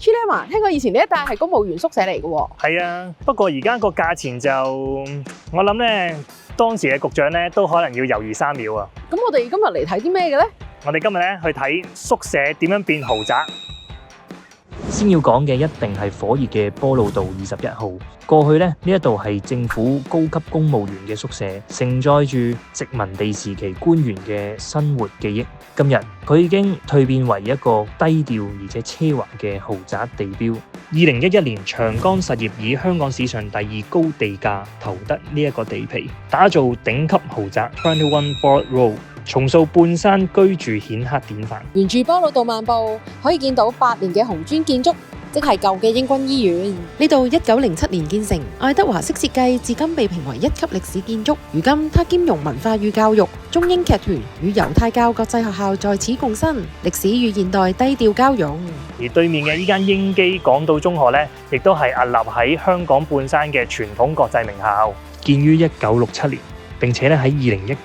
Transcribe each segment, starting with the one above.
Chilam， 聽講以前呢一帶係公務員宿舍嚟嘅喎。係啊，不過而家個價錢就我諗咧，當時嘅局長咧都可能要猶豫3秒啊。咁我哋今日嚟睇啲咩嘅咧？我哋今日咧去睇宿舍點樣變豪宅。先要講嘅一定係火熱嘅波老道21號。過去咧呢一度係政府高級公務員嘅宿舍，承載住殖民地時期官員嘅生活記憶。今日佢已經蛻變為一個低調而且奢華嘅豪宅地標。2011年，長江實業以香港史上第2高地價投得呢一個地皮，打造頂級豪宅 21 Broad Road， 重塑半山居住顯赫典範。沿住波老道漫步，可以見到8年嘅紅磚建築，即係舊嘅英軍醫院。呢度1907年建成，愛德華式設計，至今被評為1級歷史建築。如今它兼容文化與教育，中英劇團與猶太教國際學校在此共生，歷史與現代低調交融。而對面嘅呢間英基港島中學咧，亦都係屹立喺香港半山嘅傳統國際名校，建於1967年。並且喺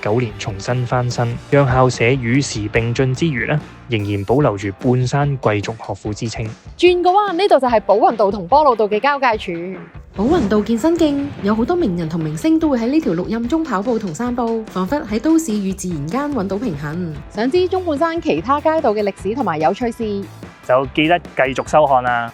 2019年重新翻新，讓校舍與時並進之餘仍然保留住半山貴族學府之稱。轉個彎，呢度就係寶雲道同波老道嘅交界處。寶雲道健身徑有好多名人同明星都會喺呢條綠蔭中跑步同散步，彷彿喺都市與自然間揾到平衡。想知中半山其他街道嘅歷史同埋有趣事，就記得繼續收看啦。